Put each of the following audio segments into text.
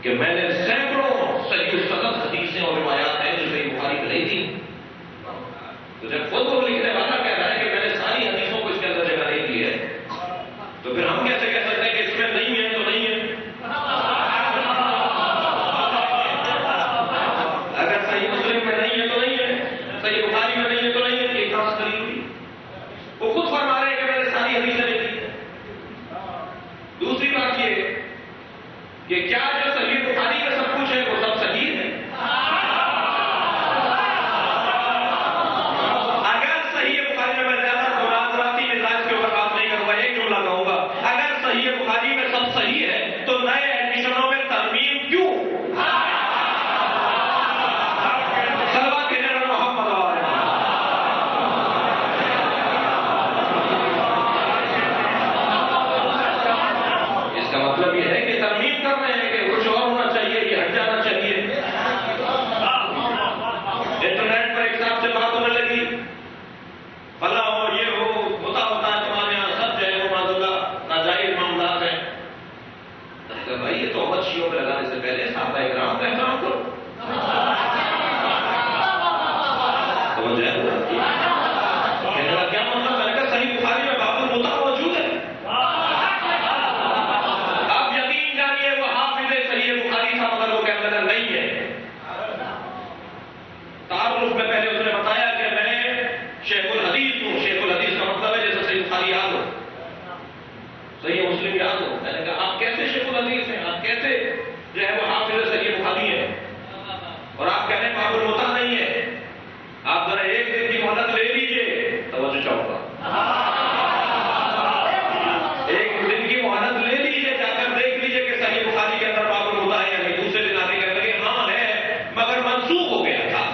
کہ میں نے سینکڑوں صحیح السند حدیثیں اور روایات ہیں جو صحیح بخاری میں نہیں تھی. تو جب خود وہ لکھنے والا کہہ رہا ہے کہ میں نے ساری حدیثوں کو اس کے اندر جگہ نہیں دی ہے، تو پھر ہم کیسے کہہ سکتے ہیں کہ اس میں نہیں ہے تو نہیں ہے؟ اگر صحیح مسلم میں نہیں ہے تو نہیں ہے، صحیح بخاری میں نہیں ہے تو نہیں ہے. یہ کہاں سے ہوئی؟ وہ خود فرما رہے ہیں کہ میں نے ساری حدیثیں نہیں دی. دوسری بات یہ کہ کیا جو صحیح بخاری کا سب کچھ ہے وہ سب صحیح ہے؟ اگر صحیح بخاری میں زیادہ مناظراتی مزاج کے اوپر بات نہیں کروں گا، ایک جملہ کہوں گا، اگر صحیح بخاری میں سب صحیح ہے تو نئے ایڈمیشنوں میں ترمیم کیوں؟ صلوات کے جنرل محمد علیہ. اس کا مطلب یہ ہے کہ ترمیم کر رہے ہیں کہ کچھ اور ہونا چاہیے، یہ ہٹ جانا چاہیے. انٹرنیٹ پر ایک صاحب سے بات ہونے لگی، فلاں ہو یہ ہو ہوتا ہے تمہارے یہاں سب جو ہے وہ معذاللہ ناجائز معاملات ہیں. بھائی یہ تہمت شیعوں پہ لگانے سے پہلے صحابہ اکرام کا احترام کرو. سمجھ رہے ہیں؟ کہنے کا کیا مطلب؟ میں نے کہا صحیح بخاری میں باب المطاع موجود ہے. آپ یقین جانیے وہ حافظ صحیح بخاری تھا مگر وہ کہنے لگا نہیں ہے. تعارف میں پہلے اس نے بتایا کہ میں شیخ الحدیث ہوں. شیخ الحدیث کا مطلب ہے جیسے صحیح بخاری یاد ہو، صحیح مسلم یاد ہو. میں نے کہا آپ کیسے شیخ الحدیث ہیں؟ آپ کیسے جو ہے وہ حافظ صحیح بخاری ہیں اور آپ کہہ رہے ہیں باب المطاع نہیں ہے؟ آپ ذرا ایک دن کی مہلت لے لیجیے. توجہ چاہوں گا، ایک دن کی مہلت لے لیجیے، جا کر دیکھ لیجیے کہ صحیح بخاری کے اندر باب المطاع ہے یا نہیں. دوسرے دن آگے کہتے ہیں ہاں ہے مگر منسوخ ہو گیا تھا.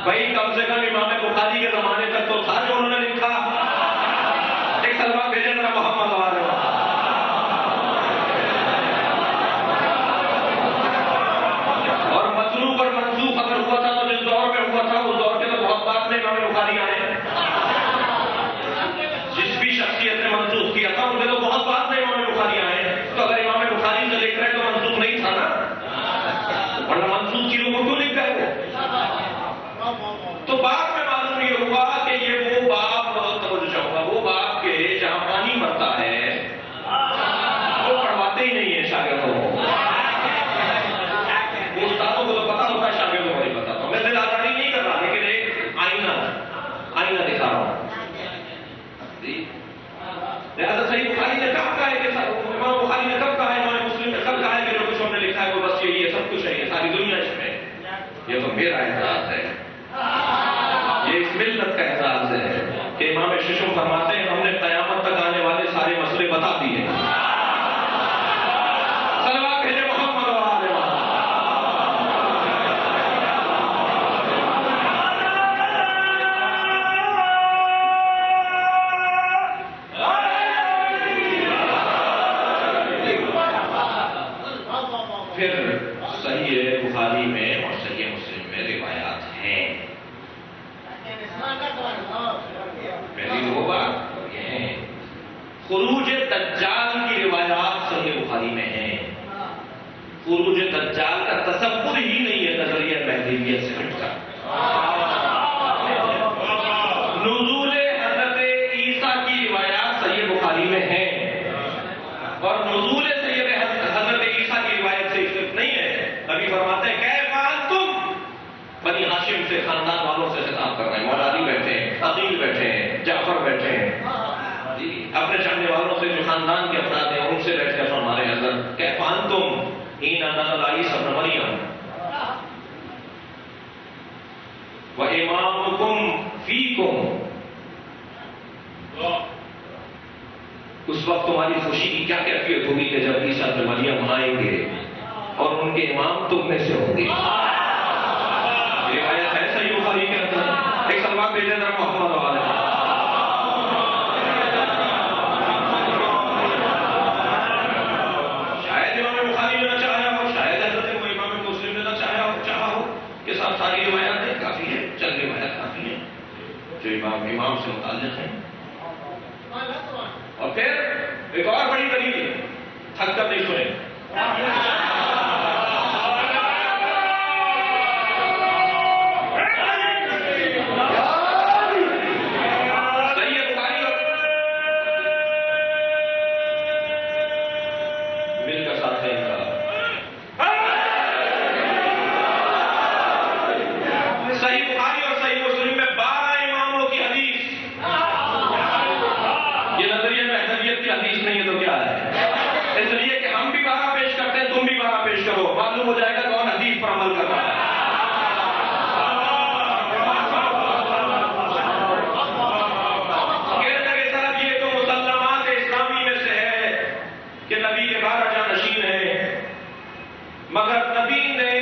بھائی کم سے کم امام بخاری کے زمانے تک تو تھا جو انہوں نے لکھا. ایک سلمان بھیجے ذرا محمد علیہ. اور مطلوب اور منسوخ اگر ہوا تھا تو جس دور میں ہوا تھا اس دور کے تو بہت بعد میں امام بخاری آئے. جس بھی شخصیت نے منسوخ کیا تھا ان کے تو بہت بعد میں امام بخاری آئے. تو اگر امام بخاری سے لکھ رہے تو منسوخ نہیں تھا نا، ورنہ منسوخ چیزوں کو کیوں لکھ گئے وہ؟ تو بعد میں معلوم یہ ہوا کہ یہ وہ باب، بہت توجہ چاہوں گا، وہ باب کے جہاں پانی مرتا ہے وہ پڑھواتے ہی نہیں ہے شاگردوں کو. استادوں کو تو پتا ہوتا ہے، شاگردوں کو نہیں پتا. تو میں دل آزاری نہیں کر رہا لیکن ایک آئینہ دکھا رہا ہوں. لہٰذا صحیح بخاری نے کب کہا ہے کہ امام بخاری نے کب کہا ہے، امام مسلم نے کب کہا ہے کہ جو کچھ ہم نے لکھا ہے وہ بس یہی ہے، سب کچھ ہے، یہ ساری دنیا اس میں. یہ تو میرا اعزاز ہے، یہ اس ملت کا اعزاز ہے کہ امام ششم فرماتے ہیں ہم نے قیامت تک آنے والے سارے مسئلے بتا دیے. صلوات بھیجے محمد علیہ. پھر صحیح بخاری میں اور صحیح مسلم میں روایات ہیں. پہلی وہ بات یہ ہے خروج دجال کی روایات صحیح بخاری میں ہیں. خروج دجال کا تصور ہی نہیں ہے نظریہ مہدویت سے ہٹ کر. نزول حضرت عیسیٰ کی روایات صحیح بخاری میں ہیں اور نزول حضرت عیسیٰ کی روایت سے صرف نہیں ہے. نبی فرماتے ہیں کیف انتم، بنی ہاشم سے خاندان والوں سے خطاب کر رہے ہیں. مولا علی بیٹھے ہیں، عقیل بیٹھے ہیں، جعفر بیٹھے ہیں، اپنے چاہنے والوں سے جو خاندان کے افراد ہیں ان سے بیٹھ کر فرما رہے ہیں حضرت کیف انتم حین نزل عیسی ابن مریم وامامکم فیکم. اس وقت تمہاری خوشی کی کیا کیفیت ہوگی کہ جب عیسیٰ ابن مریم آئیں گے اور ان کے امام تم میں سے ہوں گے. روایت ہے صحیح بخاری کے اندر. ایک سلمان بھیجے ذرا محمد علیہ. شاید امام بخاری نے نہ چاہا ہو، شاید حضرت امام مسلم نے نہ چاہا ہو کہ سب ساری روایات کافی ہیں، چند روایات کافی ہیں جو امام سے متعلق ہیں. اور پھر ایک اور بڑی دلیل تھک کر نہیں سنے. معلوم ہو جائے گا کون حدیث پر عمل کر رہا ہے. کہنے لگے صاحب یہ تو مسلمات اسلامی میں سے ہے کہ نبی کے 12 جانشین ہیں، مگر نبی نے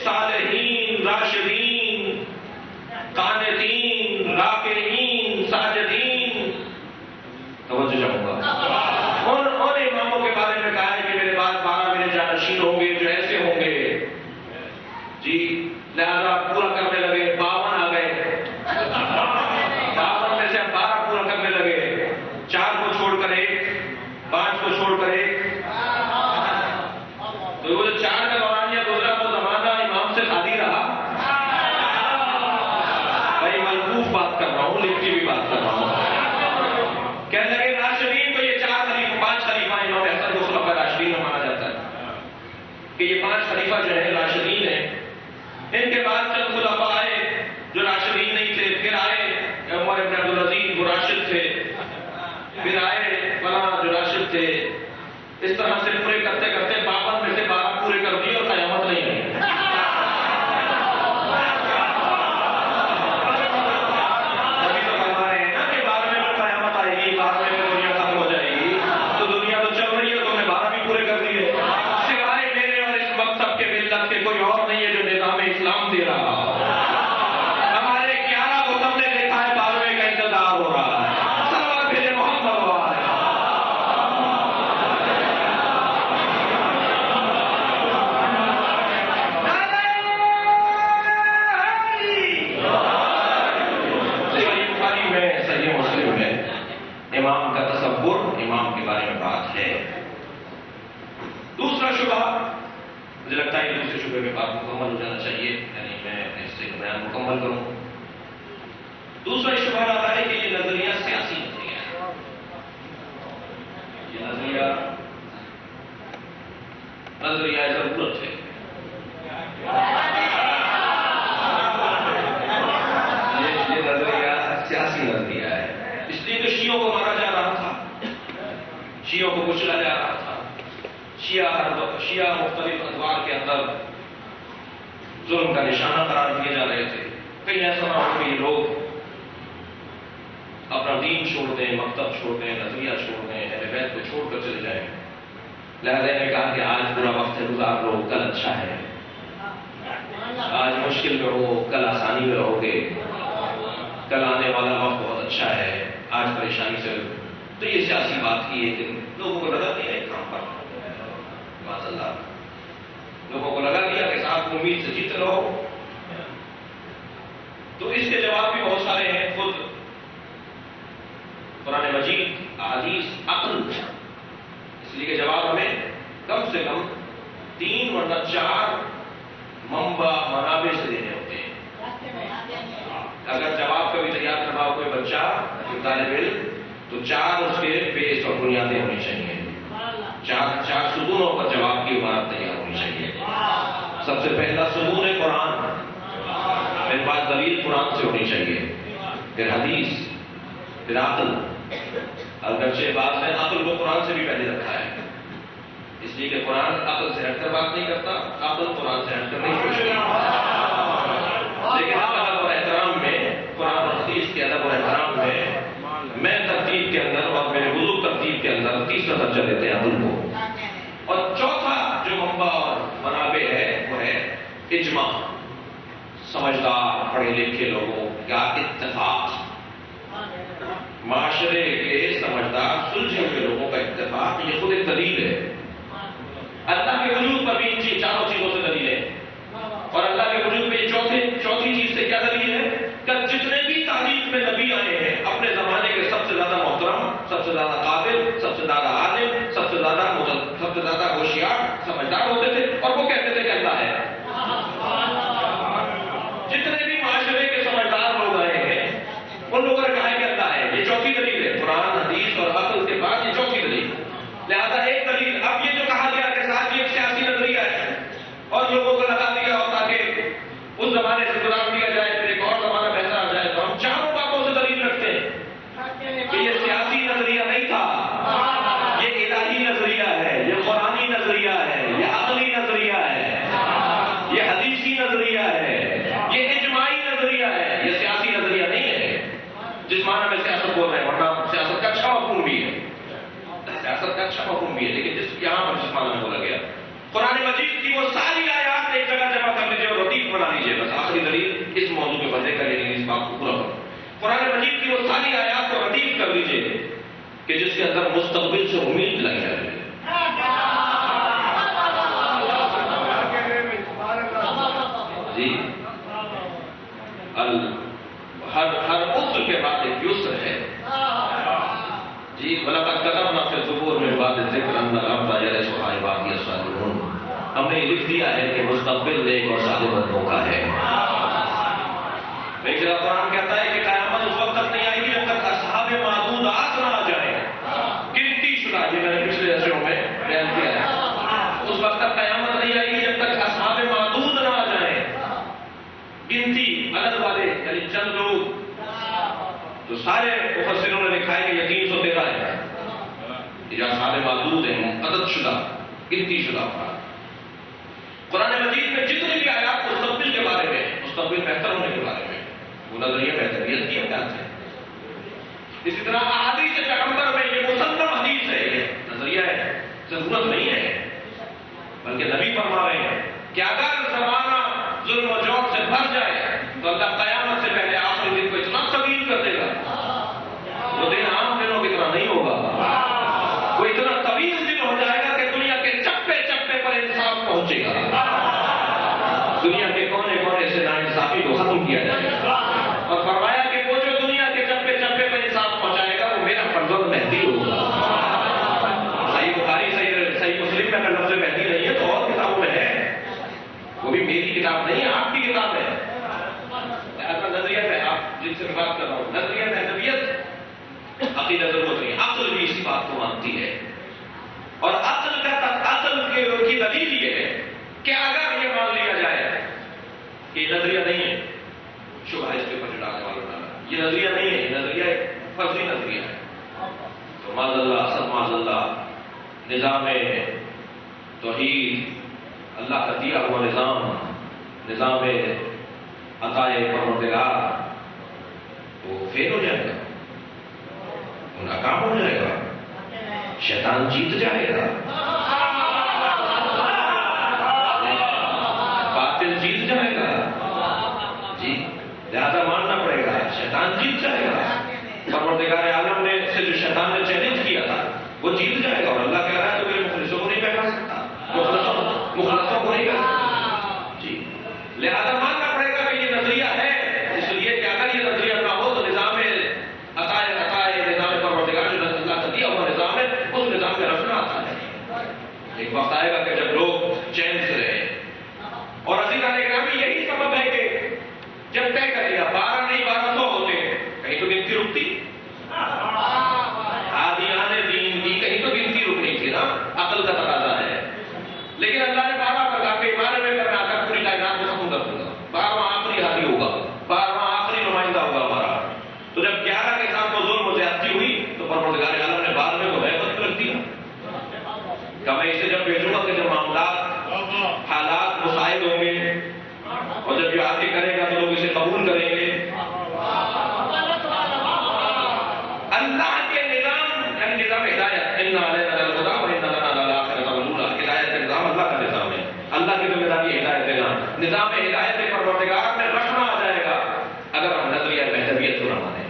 صالحین، راشدین، قانتین، راکعین، ساجدین، توجہ چاہوں گا، ان اماموں کے بارے میں کہا ہے کہ میرے بعد 12 میرے جانشین ہوں گے جو ایسے ہوں گے جی. لہذا پورا کرنے لگے، 52 آ گئے، 52 میں سے 12 پورا کرنے لگے، 4 کو چھوڑ کر 1، 5 کو چھوڑ کر 1. تو وہ جو 4 کا دورانیہ گزرا وہ زمانہ امام سے خالی رہا. بھائی ملفوظ بات کر رہا ہوں، لکھتی بھی بات کر رہا ہوں. کہنے لگے راشدین تو یہ 4 خلیفہ، 5 خلیفہ امام حسن کو خلفاء راشدین میں مانا جاتا ہے کہ یہ 5 خلیفہ جو ہیں راشدین ہیں. ان کے بعد چند خلفاء آئے جو راشدین نہیں تھے، پھر آئے عمر بن عبدالعزیز وہ راشد تھے، پھر آئے فلاں جو راشد تھے. اس طرح سے پورے کرتے کرتے 52 میں سے 12 پورے کر دیے اور قیامت نہیں آئی. ابھی تو فرما رہے ہیں نا کہ 12ویں میں قیامت آئے گی، 12ویں میں دنیا ختم ہو جائے گی. تو دنیا تو چل رہی ہے، تو ہم نے 12 بھی پورے کر دیے. سوائے میرے اور اس وقت سب کے ملت کے کوئی اور نہیں ہے جو نظام اسلام دے رہا. ہمارے 11 کو تم نے دیکھا ہے، 12ویں کا انتظار ہو رہا ہے. صلوات بھیجے محمد والے. صحیح مسلم میں امام کا تصور، امام کے بارے میں بات ہے. دوسرا شبہ، مجھے لگتا ہے دوسرے شبے میں بات مکمل ہو جانا چاہیے، یعنی میں اس سے بیان مکمل کروں. دوسرا شبہ آتا ہے کہ یہ نظریہ سیاسی نظریہ ہے. یہ نظریہ ضرورت ہے. یہ نظریہ سیاسی نظریہ ہے. اس لیے کہ شیعوں کو مارا جا رہا تھا، شیعوں کو کچلا جا رہا تھا. شیعہ مختلف ادوار کے اندر ظلم کا نشانہ قرار دیے جا رہے تھے. کہیں ایسا نہ ہو کہ یہ لوگ اپنا دین چھوڑ دیں، مکتب چھوڑ دیں، نظریہ چھوڑ دیں، اہل بیت کو چھوڑ کر چلے جائیں. لہذا نے کہا کہ آج برا وقت ہے، گزار لو، کل اچھا ہے. آج مشکل میں ہو، کل آسانی میں رہو گے. کل آنے والا وقت بہت اچھا ہے، آج پریشانی سے. تو یہ سیاسی بات کی ہے کہ لوگوں کو لگا دیا ایک کام پر، اللہ لوگوں کو لگا دیا کہ صاحب امید سے جیت رہو. تو اس کے جواب بھی بہت سارے ہیں. خود قرآن مجید، احادیث، عقل، اس لیے کہ جواب ہمیں کم سے کم 3 ورنہ 4 منابع سے دینے ہوتے ہیں. اگر جواب کا بھی تیار کرنا ہو کوئی بچہ، کوئی طالب علم، تو 4 اس کے بیس اور بنیادیں ہونی چاہیے. 4 ستونوں پر جواب کی عبارت تیار ہونی چاہیے. سب سے پہلا ستون ہے قرآن. میرے پاس دلیل قرآن سے ہونی چاہیے، پھر حدیث، پھر عقل. اگرچہ بعض نے عقل کو قرآن سے بھی پہلے رکھا ہے، اس لیے کہ قرآن عقل سے ہٹ کر بات نہیں کرتا، عقل قرآن سے ہٹ کر نہیں سوچتی. لیکن ادب اور احترام میں، قرآن اور حدیث کے ادب اور احترام میں ترتیب کے اندر اور میرے وضو ترتیب کے اندر تیسرا درجہ دیتے ہیں عقل کو. اور چوتھا جو منبع اور منابع ہے وہ ہے اجماع. سمجھدار پڑھے لکھے لوگوں کا اتفاق، معاشرے کے سمجھدار سلجھے ہوئے لوگوں کا اتفاق. یہ خود ایک دلیل ہے. اللہ کے وجود پر بھی ان 4 چیزوں سے دلیل ہے. اور اللہ کے وجود میں چوتھی چیز سے کیا دلیل ہے کہ جتنے بھی تاریخ میں نبی آئے ہیں اپنے زمانے کے سب سے زیادہ محترم، سب سے زیادہ قابل، سب سے زیادہ عالم، سب سے اچھا حکم بھی ہے، لیکن یہاں پر جس معنی میں بولا گیا قرآن مجید کی وہ ساری آیات ایک جگہ جمع کر لیجیے اور ردیف بنا لیجیے. بس آخری دلیل اس موضوع کے بندے کا یعنی اس بات کو پورا کرو. قرآن مجید کی وہ ساری آیات کو ردیف کر لیجیے کہ جس کے اندر مستقبل سے امید دلائی جا رہی ہے. جی ہر عذر کے بعد ایک یسر ہے. جی وَلَقَدْ كَتَبْنَا فِي الزُّبُورِ مِن بَعْدِ الذِّكْرِ أَنَّ الْأَرْضَ يَرِثُهَا عِبَادِيَ الصَّالِحُونَ. ہم نے لکھ دیا ہے کہ مستقبل نیک اور صالح بندوں کا ہے. ایک جگہ قرآن کہتا ہے کہ قیامت اس وقت تک نہیں آئے گی جب تک اصحاب معدودات نہ آ جائیں. گنتی شدہ، یہ میں نے پچھلے درسوں میں بیان کیا ہے. اس وقت تک قیامت نہیں آئے گی جب تک اصحاب معدود نہ آ جائیں. گنتی عدد والے یعنی چند لوگ، تو سارے مفسروں نے لکھا ہے کہ یہ 313 ہے. یہ اصحاب معدود ہیں، عدد شدہ، گنتی شدہ افراد. قرآن مجید میں جتنی بھی آیات مستقبل کے بارے میں، مستقبل بہتر ہونے کے بارے میں، وہ نظریہ بہتریت کی امداد ہے. اسی طرح احادیث پیغمبر میں یہ مسلم حدیث ہے، یہ نظریہ ہے، ضرورت نہیں ہے، بلکہ نبی فرما رہے ہیں کہ اگر زمانہ ظلم و جور سے بھر جائے تو اللہ قیامت سے پہلے آخری دن کو اتنا طویل کر دے گا. وہ دن عام دنوں کی طرح نہیں ہوگا، وہ اتنا طویل دن ہو جائے گا کہ دنیا کے چپے چپے پر انصاف پہنچے گا. دنیا کے کونے کونے سے ناانصافی کو ختم کیا جائے گا. اور فرمایا کہ وہ جو دنیا کے چپے چپے پر انصاف پہنچائے گا وہ میرا فرزند مہدی ہوگا. صحیح بخاری صحیح مسلم میں اگر لفظ مہدی نہیں ہے تو اور کتابوں میں ہے، وہ بھی میری کتاب نہیں ہے، آپ کی کتاب ہے. ایسا نظریہ میں آپ جن سے بات کر رہا ہوں، نظریہ مہدویت عقیدہ ضرورت نہیں. عقل بھی اسی بات کو مانتی ہے، اور عقل کی دلیل یہ ہے کہ اگر یہ مان لیا جائے کہ یہ نظریہ نہیں ہے، شبہ اس کے اوپر ڈالنے والا ڈالا، یہ نظریہ نہیں ہے، یہ نظریہ ایک فرضی نظریہ ہے، تو معاذ اللہ سب معاذ اللہ نظام توحید، اللہ کا دیا ہوا نظام عطائے پروردگار وہ فیل ہو جائے گا، وہ ناکام ہو جائے گا، شیطان جیت جائے گا، باطل جیت جائے گا. جی لہذا ماننا پڑے گا شیطان جیت جائے گا. پروردگار عالم نے سے جو شیطان نے چیلنج کیا تھا وہ جیت جائے گا، اور اللہ کہہ رہا ہے تو میرے مخلصوں کو نہیں پہچان سکتا، مخلصوں کو نہیں کر سکتا. جی لہذا ماننا پڑے گا کہ یہ نظریہ ہے، اس لیے کہ اگر یہ نظریہ نہ ہو تو نظام عطائے نظام پروردگار جو اللہ کا دیا ہوا نظام ہے اس نظام میں رکھنا آتا ہے. ایک وقت آئے گا کہ جب لوگ چین سے رہے، اور عزیزان اکرامی یہی سبب ہے کہ جب طے کر لیا 12 نہیں 1200 ہوتے، کہیں تو گنتی رکتی، عادیان دین کی کہیں تو گنتی رک نہیں تھی نا، عقل کا تقاضا ہے. لیکن اللہ نے 12 پر کہا کہ 12 میں کرنا کر پوری کائنات کو ختم کر دوں گا، 12واں آخری ہاتھی ہوگا، 12واں آخری نمائندہ ہوگا ہمارا. تو جب 11 کے ساتھ وہ ظلم و زیادتی ہوئی تو پروردگار عالم نے بعد میں وہ رحمت رکھ دیا کہ میں اسے جب بھیجوں گا کہ جب معاملات حالات مساعد ہوں گے اور جب یہ آگے کرے گا تو لوگ اسے قبول کریں گے. اللہ کے نظام یعنی نظام ہدایت، ہدایت کا نظام اللہ کا نظام ہے، اللہ کی ذمہ داری ہدایت دینا. نظام ہدایت پروردگار میں رکھنا آ جائے گا اگر ہم نظریہ مہدویت کو نہ مانیں.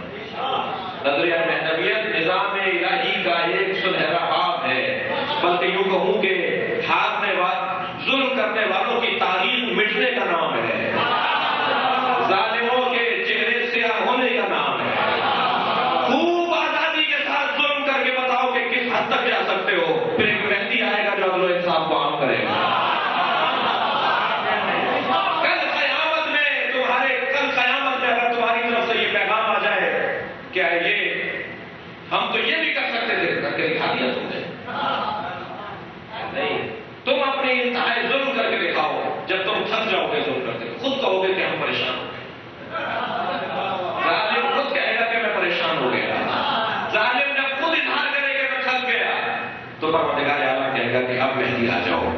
نظریہ مہدویت نظام الہی کا ایک سنہرا باب ہے، بلکہ یوں کہوں کہ ہاتھ میں ظلم کرنے والوں کی تاریخ مٹنے کا نام ہے، ظالموں کے چہرے سیاہ ہونے کا نام ہے. خوب آزادی کے ساتھ ظلم کر کے بتاؤ کہ کس حد تک جا سکتے ہو، پھر ایک مہدی آئے گا جو عدل و انصاف کو عام کرے گا. کل قیامت میں اگر تمہاری طرف سے یہ پیغام آ جائے کیا یہ ہم تو یہ بھی کر سکتے تھے، کر کے دکھا دیا تم نے. نہیں، تم اپنے انتہائی ظلم کر کے دکھاؤ. جب تم تھک جاؤ گے ظلم کرتے خود کہو گے کہ ہم پریشان ہو گئے. ظالم خود کہے گا کہ میں پریشان ہو گیا. ظالم جب خود اظہار کرے کہ میں تھک گیا تو پروردگار اعلیٰ کہے گا کہ اب مہدی آ جاؤ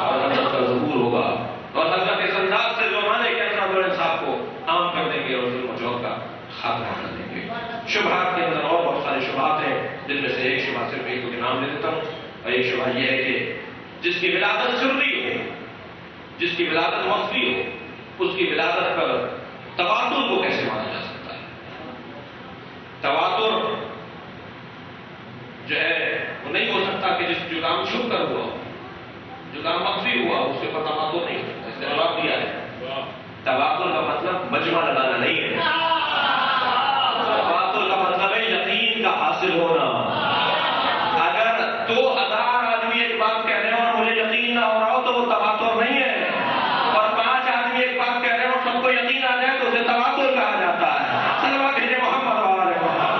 اور حضرت کا ظہور ہوگا، اور حضرت اس انداز سے جو مانے کہ عدل و انصاف کو عام کر دیں گے اور ظلم و جور کا خاتمہ کر دیں گے. شبہات کے اندر اور بہت سارے شبہات ہیں جن میں سے ایک شبہ صرف ایک اور ایک شبہ یہ ہے کہ جس کی ولادت سری ہو، جس کی ولادت وقفی ہو، اس کی ولادت پر تواتر کو کیسے مانا جا سکتا ہے؟ تواتر جو ہے وہ نہیں ہو سکتا کہ جو کام چھپ کر ہوا ہو، جو کام مخفی ہوا اس کے اوپر تواتر نہیں ہو سکتا. اس نے جواب دیا ہے تواتر کا مطلب مجمع لگانا نہیں ہے. تواتر کا مطلب ہے یقین کا حاصل ہونا. اگر 2000 آدمی ایک بات کہہ رہے ہو اور مجھے یقین نہ ہو رہا ہو تو وہ تواتر نہیں ہے. اور 5 آدمی ایک بات کہہ رہے ہو اور سب کو یقین آ جائے تو اسے تواتر کہا جاتا ہے. صلوات بھیجے محمد وآلہ محمد.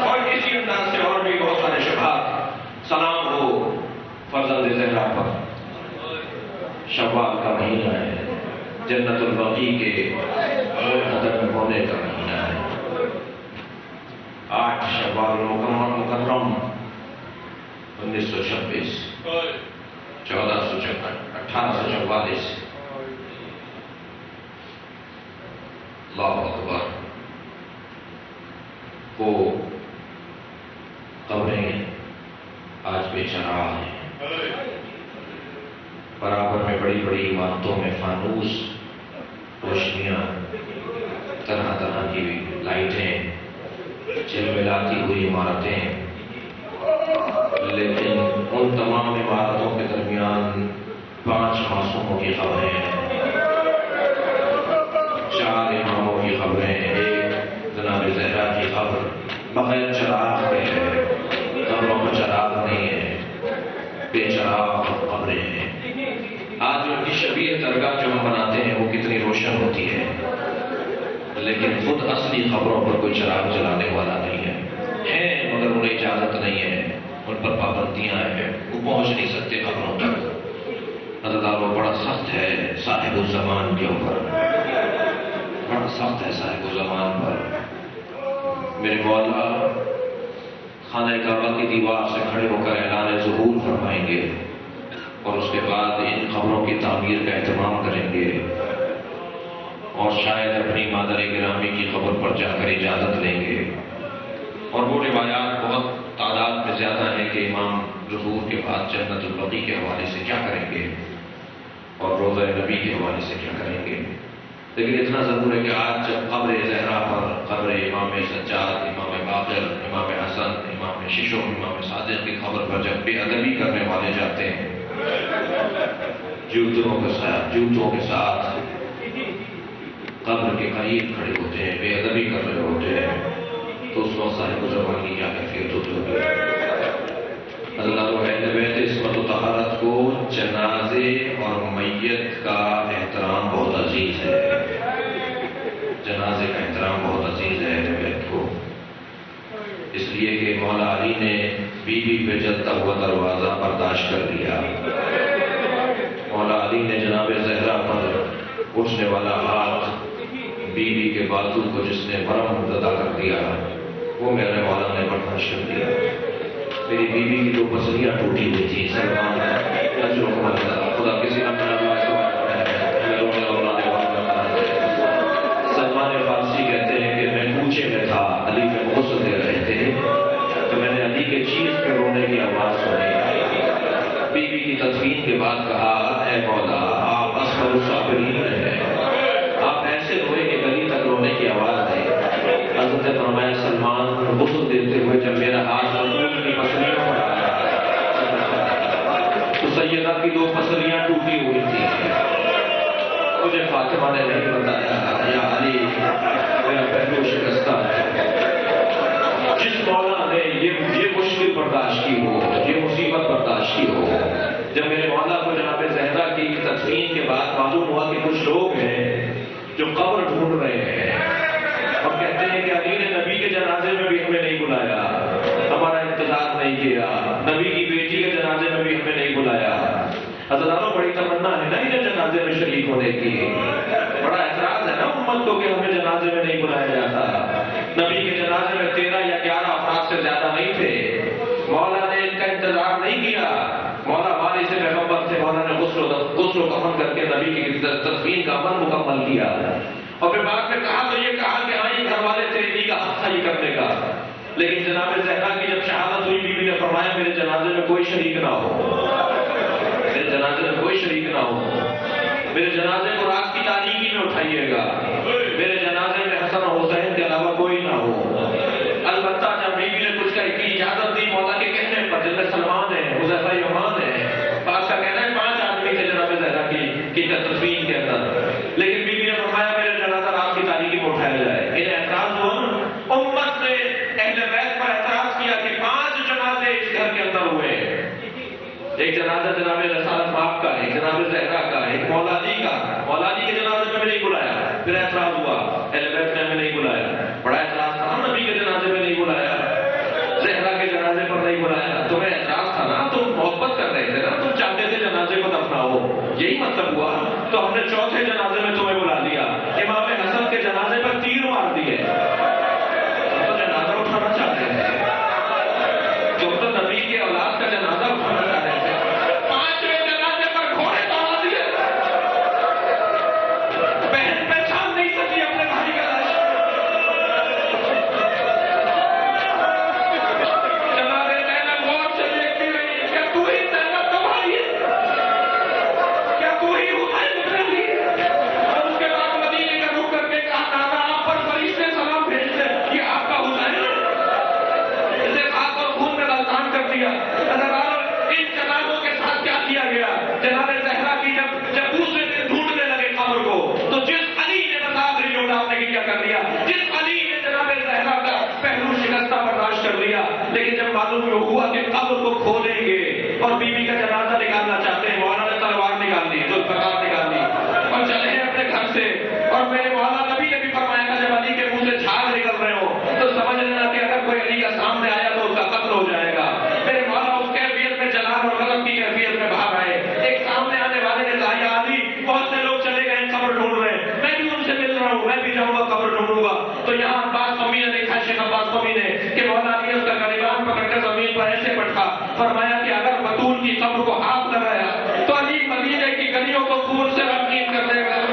اور اسی انداز سے اور بھی بہت سارے شبہات. سلام ہو فرزند زہرا پر. شوال کا مہینہ ہے، جنت البقیع کے ختم ہونے کا مہینہ ہے. 8 شوال مکرم 1926 1844. اللہ اکبر. وہ قبریں آج بے چراغ ہیں. برابر میں بڑی بڑی عمارتوں میں فانوس روشنیاں، طرح طرح کی لائٹیں، چلملاتی ہوئی عمارتیں. لیکن ان تمام عمارتوں کے درمیان 5 معصوموں کی خبریں، 4 اماموں کی خبریں، ایک جناب زہرا کی خبر بغیر چراغ کے ہے. قبروں میں چراغ نہیں ہے، بے چراغ قبریں ہیں. آج ان کی شبیہ درگاہ جو ہم بناتے ہیں وہ کتنی روشن ہوتی ہے، لیکن خود اصلی خبروں پر کوئی چراغ جلانے والا نہیں ہے مگر انہیں اجازت نہیں ہے. ان پر پابندیاں ہیں، وہ پہنچ نہیں سکتے خبروں تک. اللہ وہ بڑا سخت ہے صاحب الزمان کے اوپر، بڑا سخت ہے صاحب الزمان پر. میرے مولا خانہ کعبہ کی دیوار سے کھڑے ہو کر اعلان ظہور فرمائیں گے اور اس کے بعد ان قبروں کی تعمیر کا اہتمام کریں گے اور شاید اپنی مادر گرامی کی قبر پر جا کر اجازت لیں گے. اور وہ روایات بہت تعداد میں زیادہ ہیں کہ امام ظہور کے بعد جنت البقیع کے حوالے سے کیا کریں گے اور روضہ نبی کے حوالے سے کیا کریں گے. لیکن اتنا ضرور ہے کہ آج جب قبر زہرا پر، قبر امام سجاد، امام باقر، امام حسن، امام ششم، امام صادق کی قبر پر جب بے ادبی کرنے والے جاتے ہیں، جوتوں کے ساتھ قبر کے قریب کھڑے ہوتے ہیں، بے ادبی کر رہے ہوتے ہیں، تو اس وقت صاحب زمان کی کیا کیفیت ہوتی ہے. اللہ و اہل بیت عصمت و طہارت کو جنازے اور میت کا احترام بہت عزیز ہے. جنازے کا احترام بہت عزیز ہے اہل بیت کو، اس لیے کہ مولا علی نے بیوی پہ جلتا ہوا دروازہ برداشت کر لیا. مولا علی نے جناب زہرا پر اٹھنے والا ہاتھ، بیوی کے بازو کو جس نے برہم زدہ کر دیا، وہ میرے مولا نے برداشت کر دیا. میری بیوی کی 2 پسلیاں ٹوٹی ہوئی تھی. سلمان خدا کسی سلمان فارسی کہتے ہیں کہ میں کوچے میں تھا، علی میں غسل دے رہے تھے تو میں نے علی کے چیخ کے رونے کی آواز سنی. بیوی کی تدفین کے بعد کہا، اے مولا آپ اصغر الصابرین ہیں، آپ ایسے روئے کہ گلی تک رونے کی آواز آئی. حضرت فرمایا سلمان غسل دیتے ہوئے جب میرا ہاتھ رسول کی پسلیوں پر آیا تو سیدہ کی 2 پسلیاں ٹوٹی ہوئی تھی. مجھے فاطمہ نے نہیں بتایا، یا علی میرا پہلو شکستہ ہے. جس مولا نے یہ مشکل برداشت کی ہو، یہ مصیبت برداشت کی ہو، جب میرے مولا کو جناب زہرا کی تدفین کے بعد معلوم ہوا کہ کچھ لوگ ہیں جو قبر ڈھونڈ رہے ہیں اور کہتے ہیں کہ علی نے نبی کے جنازے میں بھی ہمیں نہیں بلایا، ہمارا انتظار نہیں کیا، نبی کی بیٹی کے جنازے میں بھی ہمیں نہیں بلایا. حضراتوں بڑی تمنا ہے نا انہیں جنازے میں شریک ہونے کی، بڑا اعتراض ہے نا امت کو کہ ہمیں جنازے میں نہیں بلایا جاتا. نبی کے جنازے میں 13 یا 11 افراد سے زیادہ نہیں تھے. مولا نے ان کا انتظار نہیں کیا. مولا والی سے پیغمبر تھے، مولا نے غسل و کفن کر کے نبی کی تدفین کا عمل مکمل کیا. اور پھر بعد میں کہا تو یہ کہا کہ ہاں یہ گھر والے تھے، انہیں کا حق تھا یہ کرنے کا. لیکن جناب زہرا کی جب شہادت ہوئی بیوی نے فرمایا میرے جنازے میں کوئی شریک نہ ہو، میرے جنازے میں کوئی شریک نہ ہو، میرے جنازے کو رات کی تاریکی میں اٹھائیے گا، میرے جنازے میں حسن و حسین کے علاوہ کوئی نہ ہو۔ البتہ جب بیوی نے کچھ کی اجازت دی مولا کے کہنے پر، جن میں سلمان ہے، حذیفہ یمان ہے، پاک کا کہنا ہے 5 آدمی تھے جناب زہرا کی تدفین کے اندر، لیکن بیوی نے فرمایا میرے جنازہ رات کی تاریکی میں اٹھایا جائے۔ انہیں اعتراض ہوا، امت نے اہل بیت پر اعتراض کیا کہ 5 جنازے اس گھر کے اندر ہوئے، ایک جنازہ جناب رسالت باپ کا، ایک جناب زہرا کا، ایک مولا علی کا، مولا علی کے جنازے میں نہیں بلایا، پھر اعتراض ہوا اہل بیت نے ہمیں نہیں بلایا، بڑا اعتراض تھا، نبی کے جنازے میں نہیں بلایا، زہرا کے جنازے پر نہیں بلایا، تمہیں اعتراض تھا نا، تم محبت کر رہے تھے نا، تم چاہتے تھے جنازے کو دفناؤ، یہی مطلب ہوا، تو ہم نے چوتھے جنازے میں تمہیں بلا لیا، امام حسن کے جنازے پر تیر مار دیے، تو جنازہ اٹھانا چاہتے ہیں، تم تو نبی کے اولاد کا جنازہ اٹھانا چاہتے ہیں، لیکن جب معلوم ہوا کہ قبر کو کھولیں گے اور بیوی کا جنازہ نکالنا چاہتے ہیں، مولانا نے تلوار نکال دی، ذوالفقار نکال دی اور چلے ہیں اپنے گھر سے، اور میرے مولا نبی نے بھی فرمایا تھا جب علی کے منہ سے جھاگ نکل رہے ہو تو سمجھ لینا کہ اگر کوئی علی کا سامنے آیا تو اس کا قتل ہو جائے گا۔ میرے مولا اس کیفیت میں جلال اور غضب کی کیفیت میں باہر آئے، ایک سامنے آنے والے نے کہا یا علی بہت سے لوگ چلے گئے قبر ڈھونڈ رہے ہیں، میں بھی ان سے مل رہا ہوں، میں بھی جاؤں گا قبر ڈھونڈوں گا۔ تو یہاں عباس قومی نے دیکھا، شیخ عباس قومی نے، کہ مولا علی اس کا گریبان پکڑ کر زمین پر ایسے پٹکا، فرمایا کہ اگر بطول کی قبر کو ہاتھ لگایا تو علی مدینے کی گلیوں کو خون سے رنگین کر دے گا۔